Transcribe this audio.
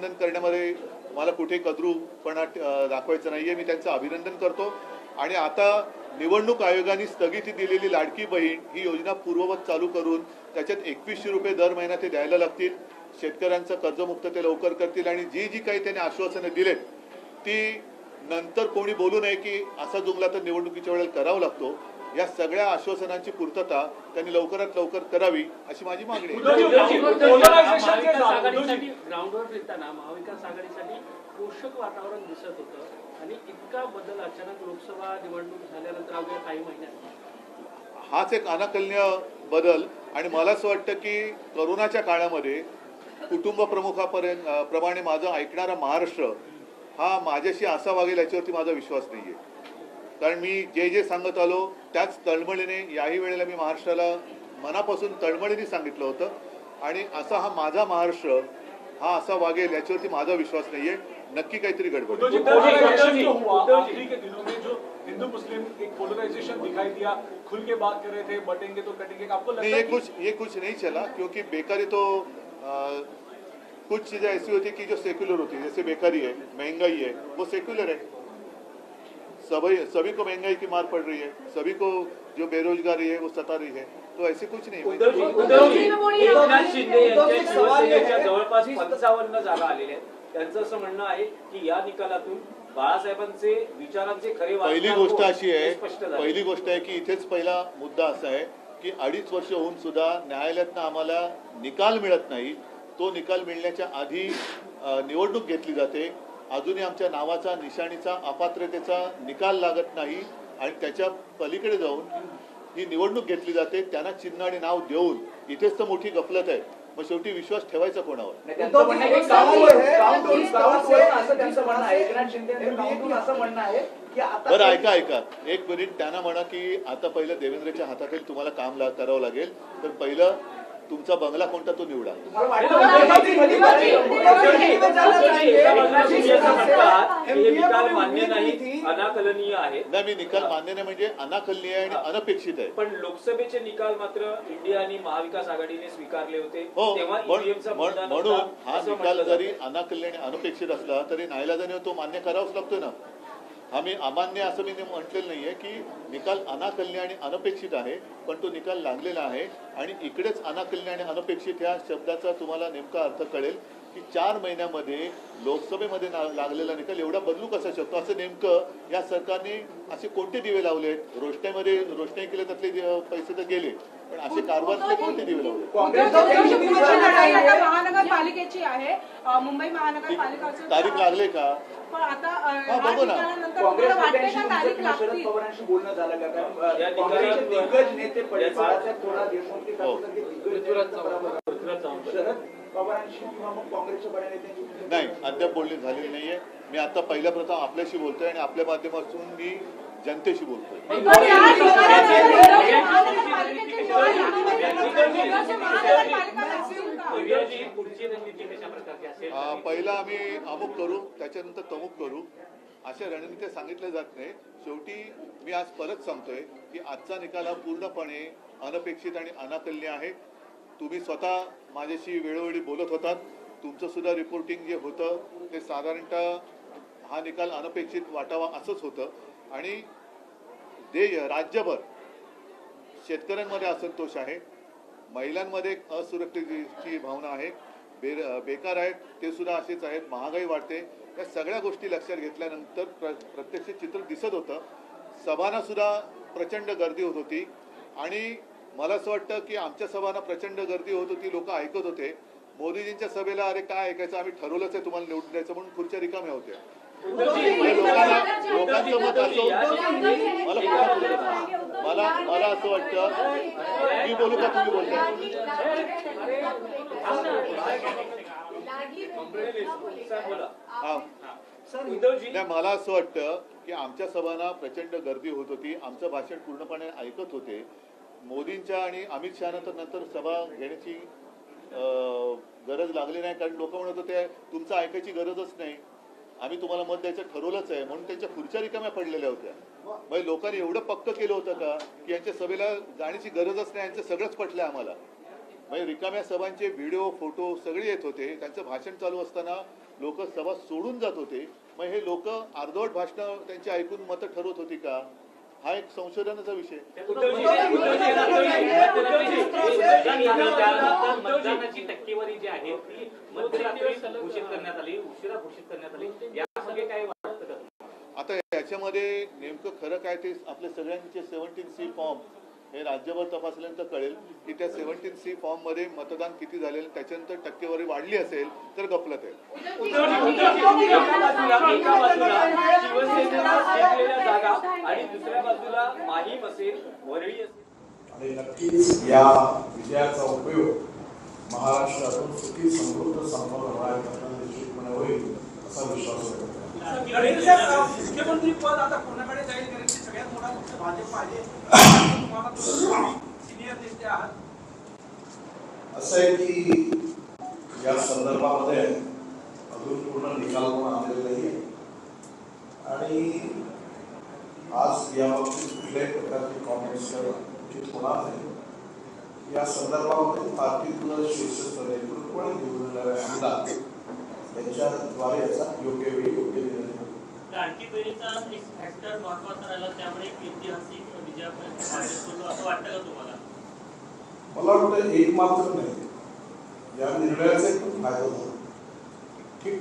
अभिनंदन करण्यामध्ये मला कुठे कद्रूपणा दाखवायचं नाहीये. मी त्यांचं अभिनंदन करतो आणि आता निवडणूक आयोगाने स्थगिती दिलेली लाडकी बहीण ही योजना पूर्ववत चालू करून त्याच्यात 2100 रुपये दर महिना ते द्यायला लागतील. शेतकऱ्यांचं कर्जमुक्त ते लवकर करतील आणि जी जी काही त्यांनी आश्वासनं दिलेत ती नंतर कोणी बोलू नये की असा जुमला तर निवडणुकीच्या वेळेला करावा लागतो. या सगळ्या आश्वासनांची पूर्तता त्यांनी लवकरात लवकर करावी अशी माझी मागणी आहे. ग्राउंडवर फिरताना महाविकास आघाडीसाठी पोषक वातावरण दिसत होतं आणि इतका बदल अचानक लोकसभा निवडणूक झाल्यानंतर अवघ्या काही महिन्यात हाच एक अनाकलनीय बदल आणि मला असं वाटतं की कोरोनाच्या काळामध्ये कुटुंब प्रमुखापर्यंत प्रमाणे माझं ऐकणारा महाराष्ट्र हा माझ्याशी असा वागेल याच्यावरती माझा विश्वास नाहीये. कारण मी जे जे सांगत आलो त्याच तळमळीने याही वेळेला मी महाराष्ट्राला मनापासून तळमळीने सांगितलं होतं आणि असा हा माझा महाराष्ट्र हा असा वागेल याच्यावरती माझा विश्वास नाहीये. नक्की काहीतरी गडबड. हिंदू मुस्लिम एक पोलराइजेशन दिखाई दिया, खुल के बात कर रहे थे, बटेंगे तो कटेंगे, आपको लगता है ये कुछ नहीं चला क्योंकि बेकारी तो कुछ चीजें ऐसी होती कि जो सेक्युलर होती है, जैसे बेकारी है, महंगाई है, वो सेक्युलर है. सभी को महंगाई की मार पड़ रही है, सभी को जो बेरोजगारी है वो सता रही है, तो ऐसे कुछ नहीं. एकनाथ शिंदे यांच्या शिवसेनेच्या जवळपास 55 जागा आलेल्या आहेत. त्यांचं असं म्हणणं आहे की या निकालातून बाळासाहेबांचे विचारांचे खरे पहिली गोष्ट आहे की इथेच पहिला मुद्दा असा आहे की 2.5 वर्ष होऊन सुद्धा न्यायालयातनं आम्हाला निकाल मिळत नाही. तो निकाल मिळण्याच्या आधी निवडणूक घेतली जाते. अजूनही आमच्या नावाचा निशाणीचा अपात्रतेचा निकाल लागत नाही आणि त्याच्या पलीकडे जाऊन ही निवडणूक घेतली जाते. त्यांना चिन्ह आणि नाव देऊन इथेच तर मोठी गफलत आहे. मग शेवटी विश्वास ठेवायचा कोणावर? बरं ऐका एक मिनिट. त्यांना म्हणा की आता पहिलं देवेंद्रच्या हाताखाली तुम्हाला काम करावं लागेल. तर पहिलं तुमचा बंगला कोणता तो निवडा. मान्य नाही, अनाकलनीय आहे. नाही, मी निकाल मान्य नाही म्हणजे अनाकलनीय आहे आणि अनपेक्षित आहे. पण लोकसभेचे निकाल मात्र इंडिया आणि महाविकास आघाडीने स्वीकारले होते. तेव्हा म्हणून हा निकाल जरी अनाकलनीय आणि अनपेक्षित असला तरी न्यायालयाने तो मान्य करावाच लागतो ना. आम्ही अमान्य असं मी म्हटलेलं नाहीये की निकाल अनाकलनीय आणि अनपेक्षित आहे, पण तो निकाल लागलेला आहे. आणि इकडेच अनाकलनीय आणि अनपेक्षित या शब्दाचा तुम्हाला नेमका अर्थ कळेल की 4 महिन्यामध्ये लोकसभेमध्ये लागलेला निकाल एवढा बदलू कसा शकतो. असं नेमकं या सरकारने असे कोणते दिवे लावलेत? रोषणाई केले त्यातले पैसे तर गेले, पण असे कारभारातले कोणते दिवे लावले? महानगरपालिकेची आहे, मुंबई महानगरपालिका तारीख लागले का? बघू ना. शरद पवारांशी बोलणं झालं का? दिग्गज नेते शरद पवारांशी किंवा मग काँग्रेसच्या बड्या नेत्यांशी नाही, अद्याप बोलणी झालेली नाहीये. मी आता पहिल्या प्रथम आपल्याशी बोलतोय आणि आपल्या माध्यमातून मी जनतेशी बोलतोय. पहिला आम्ही अमुक करू, त्याच्यानंतर तमुक करू, अशा रणनीती सांगितल्या जात नाही. शेवटी मी आज परत सांगतोय की आजचा निकाल हा पूर्णपणे अनपेक्षित आणि अनाकलनीय आहे. तुम्ही स्वतः माझ्याशी वेळोवेळी बोलत होतात. तुमचं सुद्धा रिपोर्टिंग जे होतं ते साधारणतः हा निकाल अनपेक्षित वाटावा असंच होतं. आणि राज्यभर शेतकऱ्यांमध्ये असंतोष आहे, महिलांमध्ये एक असुरक्षिततेची भावना आहे, बेकार आहेत ते सुद्धा असेच आहेत, महागाई वाढते. या सगळ्या गोष्टी लक्षात घेतल्यानंतर प्रत्यक्ष चित्र दिसत होतं. सभांना सुद्धा प्रचंड गर्दी होत होती आणि मला असं वाटतं की आमच्या सभांना प्रचंड गर्दी होत होती. लोक ऐकत होते. मोदीजींच्या सभेला अरे काय ऐकायचं, आम्ही ठरवलंच आहे तुम्हाला निवडून द्यायचं म्हणून खुर्च्या रिकाम्या होत्या. लोकांचं मत असो, मला असं वाटतं. मी बोलू का तुम्ही बोलता? नाही, मला असं वाटतं की आमच्या सभांना प्रचंड गर्दी होत होती. आमचं भाषण पूर्णपणे ऐकत होते. मोदींच्या आणि अमित शहाना तर नंतर सभा घेण्याची गरज लागली नाही, कारण लोक म्हणत होते तुमचं ऐकायची गरजच नाही, आम्ही तुम्हाला मत द्यायचं ठरवलंच आहे, म्हणून त्यांच्या खुर्च्या रिकाम्या पडलेल्या होत्या. मग लोकांनी एवढं पक्क केलं होतं का की यांच्या सभेला जाण्याची गरजच नाही, यांचं सगळंच पटलं आम्हाला. म्हणजे रिकाम्या सभांचे व्हिडिओ फोटो सगळे येत होते. त्यांचं भाषण चालू असताना लोक सभा सोडून जात होते. मग हे लोक अर्धवट भाषणं त्यांची ऐकून मतं ठरवत होती का? हा एक संशोधनाचा विषय. मतदानाची टक्केवारी जी आहे ती मध्यरात्री घोषित करण्यात आली, उशिरा घोषित करण्यात आली. यामध्ये काय वाटतं का? आता याच्यामध्ये नेमकं खरं काय ते आपल्या सगळ्यांचे 17C फॉर्म हे राज्यभर तपासल्यानंतर कळेल की त्या 17C फॉर्म मध्ये मतदान किती झालेलं, त्याच्यानंतर टक्केवारी वाढली असेल तर गफलत आहे. एका बाजूला शिवसेनेला जिंकलेल्या जागा आणि दुसऱ्या बाजूला माहीम असेल, वरळी असेल. आणि नक्कीच या विजयाचा उपयोग महाराष्ट्रातून सुखी समृद्ध संपन्न होण्याकरता निश्चितपणे होईल असा विश्वास व्यक्त करतो. मुख्यमंत्री पद आता कोणाकडे जाईल, कारण की सगळ्यात मोठा पक्ष भाजप आहे. सिनियर नेते आहात. असं आहे की या संदर्भामध्ये अजून पूर्ण निकाल पण आलेला नाही आहे आणि आज याबाबतीत कुठल्याही प्रकारची कॉमेंट्स करणं उचित होणार नाही. या संदर्भामध्ये पार्टीतलं शीर्षस्थानी पूर्णपणे निवडून येणारे आमदार यांच्याद्वारे याचा योग्य वेळी योग्य निर्णय होईल. लाडकी बहिणीचा एक फॅक्टर महत्वाचा राहिला, त्यामुळे एक ऐतिहासिक विजयापर्यंत असं वाटतं का तुम्हाला? मला वाटतं एक मात्र नाही, या निर्णयाचा एक फायदा झाला. ठीक